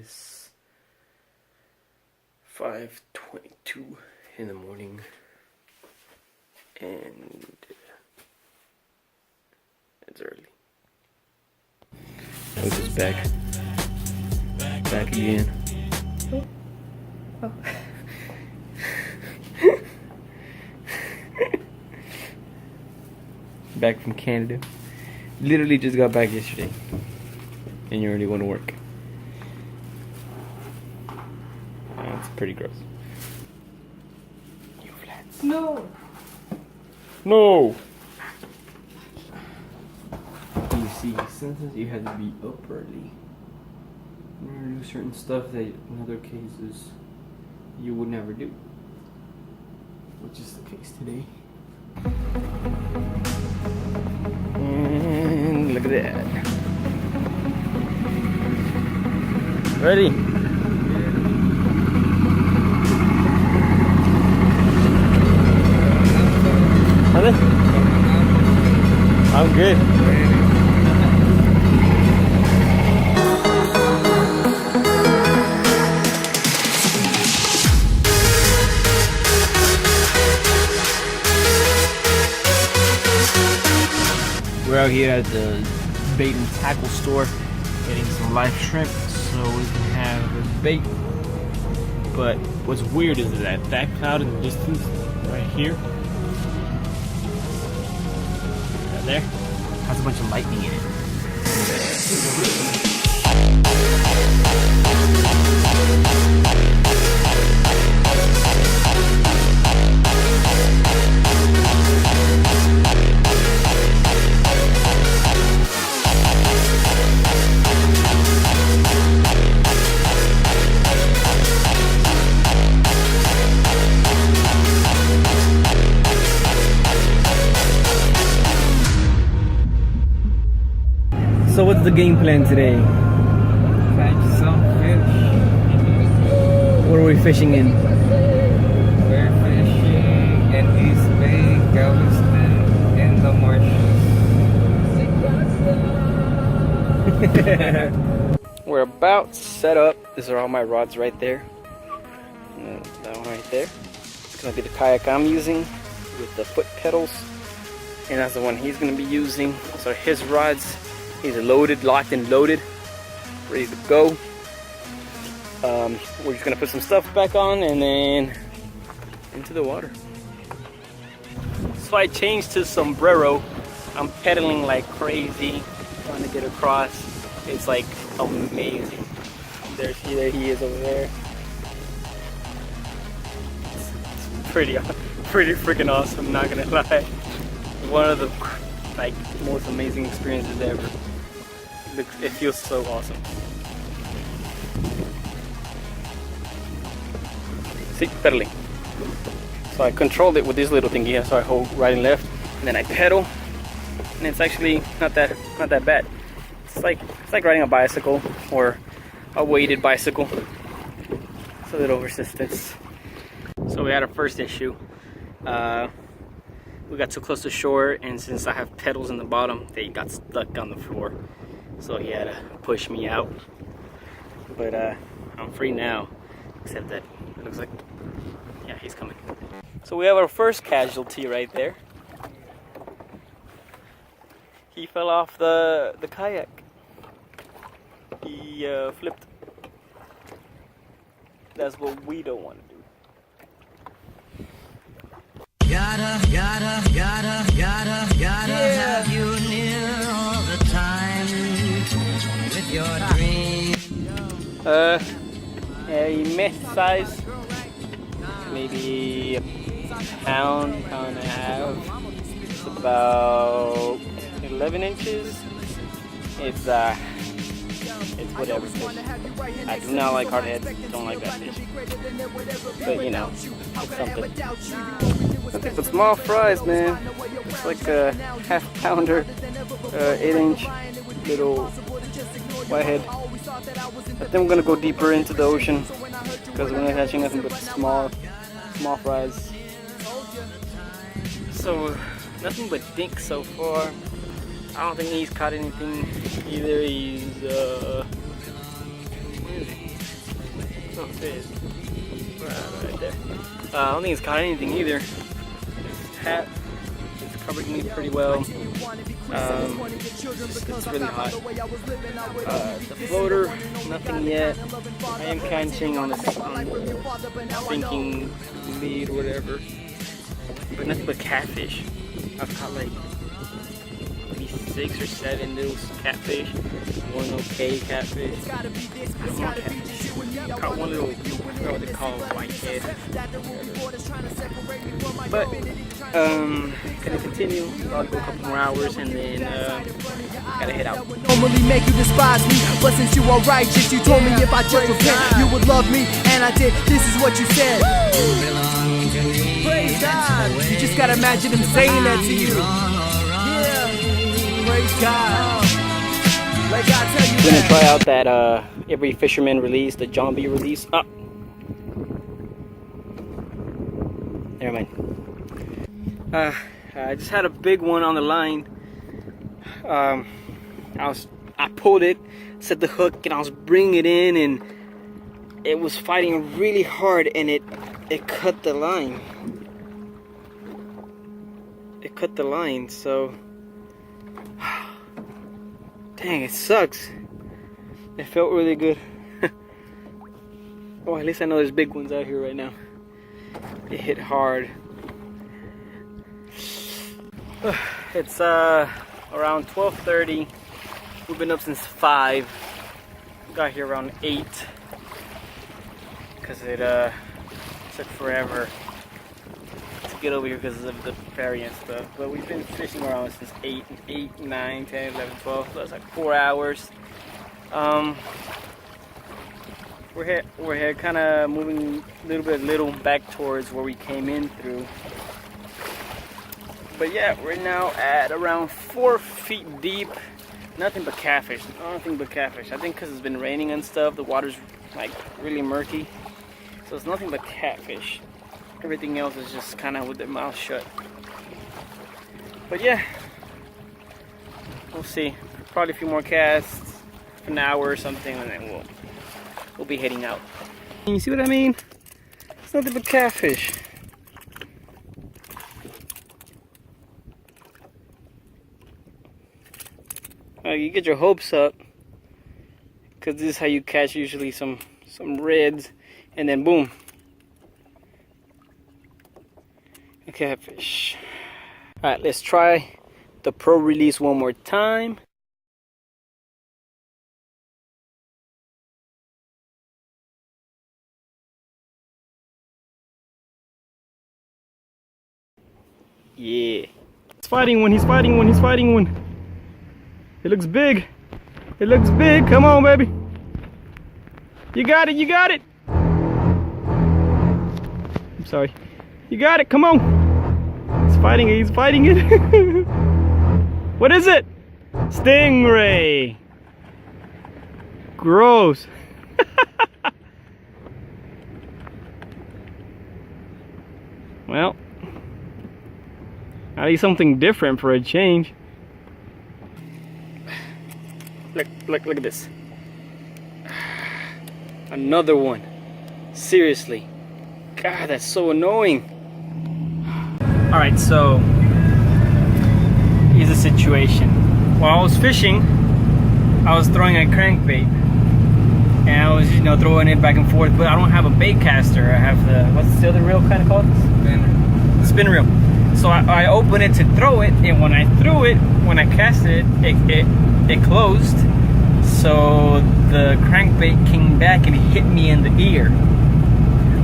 is 5:22 in the morning, and it's early. Coach is back again. Oh. Back from Canada. Literally just got back yesterday, and you're already going to work. That's pretty gross. You flats. No. No. You see, sometimes you have to be up early in order to do certain stuff that in other cases you would never do, which is the case today. And look at that. Ready? Nothing? I'm good. We're out here at the bait and tackle store getting some live shrimp so we can have a bait. But what's weird is that cloud in the distance right here, right there, has a bunch of lightning in it. So what's the game plan today? Catch some fish. What are we fishing in? We're fishing in East Bay, Galveston, in the marshes. We're about set up. These are all my rods right there. That one right there. It's gonna be the kayak I'm using with the foot pedals, and that's the one he's gonna be using. Those are his rods. He's loaded, locked and loaded, ready to go. We're just gonna put some stuff back on and then into the water. So I changed to sombrero. I'm pedaling like crazy, trying to get across. It's like amazing. There he is over there. It's pretty freaking awesome, not gonna lie. One of the most amazing experiences ever. It feels so awesome. See, pedaling. So I controlled it with this little thingy here. So I hold right and left, and then I pedal, and it's actually not that bad. It's like riding a bicycle or a weighted bicycle. It's a little resistance. So we had our first issue. We got too close to shore, and since I have pedals in the bottom, they got stuck on the floor. So he had to push me out. But I'm free now, except that it looks like, yeah, he's coming. So we have our first casualty right there. He fell off the kayak. He flipped. That's what we don't want to do. Gotta have you near all the time with your dreams. A mess size, maybe a pound and a half. It's about 11 inches. It's whatever fish. I do not like hardheads, don't like that fish. But you know, it's something. Nothing but small fries, man. It's like a half pounder, 8-inch little whitehead. I think we're gonna go deeper into the ocean because we're not catching nothing but small fries. So nothing but dink so far. I don't think he's caught anything either. He's where is he? No fish. Right there. I don't think it's caught anything either. This hat is covering me pretty well. It's really hot. The floater, nothing yet. I am catching on the sinking lead or whatever. But nothing but catfish. I've caught like maybe 6 or 7 little catfish. One okay catfish. I caught one little, I forgot what they call whitehead. But gonna continue. Probably go a couple more hours and then gotta head out. Normally make you despise me, but since you are righteous, you told me if I just repent, you would love me, and I did. This is what you said. Praise God. You just gotta imagine him saying that to you. Yeah. Praise God. Like I tell you. I'm gonna try out that every fisherman release, the John B release. Ah. Never mind. I just had a big one on the line. I pulled it, set the hook, and I was bringing it in, and it was fighting really hard, and it cut the line. It cut the line, so dang, it sucks. It felt really good. Oh, at least I know there's big ones out here right now. It hit hard. It's around 12:30. We've been up since 5. Got here around 8 because it took forever to get over here because of the ferry and stuff. But we've been fishing around since 8, 9, 10, 11, 12. So that's like 4 hours. We're here kind of moving little back towards where we came in through. But yeah, we're now at around 4 feet deep. Nothing but catfish. Nothing but catfish. I think because it's been raining and stuff, the water's like really murky. So it's nothing but catfish. Everything else is just kind of with their mouth shut. But yeah, we'll see. Probably a few more casts, an hour or something, and then we'll be heading out. You see what I mean? It's nothing but catfish. You get your hopes up, because this is how you catch usually some reds, and then boom, a catfish. All right, let's try the pro release one more time. Yeah, he's fighting one. He's fighting one. He's fighting one. It looks big. It looks big. Come on, baby. You got it. You got it. I'm sorry. You got it. Come on. He's fighting it. He's fighting it. What is it? Stingray. Gross. Well, at least something different for a change. Look at this. Another one. Seriously. God, that's so annoying. Alright, so here's the situation. While I was fishing, I was throwing a crankbait. And I was, throwing it back and forth, but I don't have a bait caster. I have the, what's the other reel kind of called? Spinner. Spin reel. So I opened it to throw it, and when I threw it, when I cast it, it closed. So the crankbait came back and it hit me in the ear.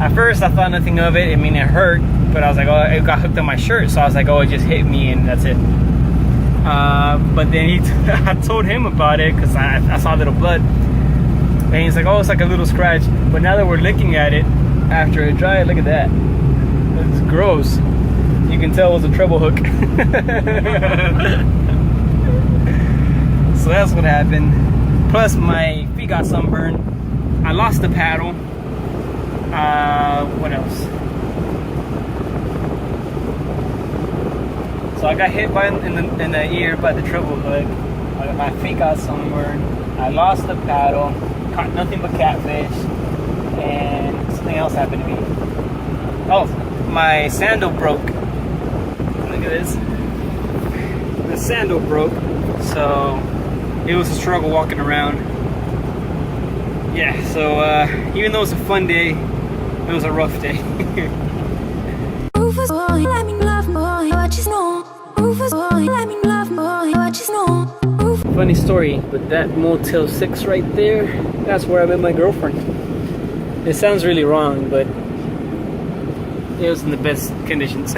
At first I thought nothing of it. I mean, it hurt, but I was like, oh, it got hooked on my shirt. So I was like, oh, it just hit me and that's it. But then I told him about it because I saw a little blood. And he's like, oh, it's like a little scratch. But now that we're looking at it after it dried, look at that. It's gross. You can tell it was a treble hook. So that's what happened. Plus my feet got sunburned. I lost the paddle. What else? So I got hit in the ear by the treble hook. My feet got sunburned. I lost the paddle. Caught nothing but catfish. and something else happened to me. Oh, my sandal broke. Look at this. The sandal broke, so it was a struggle walking around. Yeah, so even though it was a fun day, it was a rough day. Funny story, but that Motel 6 right there, that's where I met my girlfriend. It sounds really wrong, but it was in the best conditions.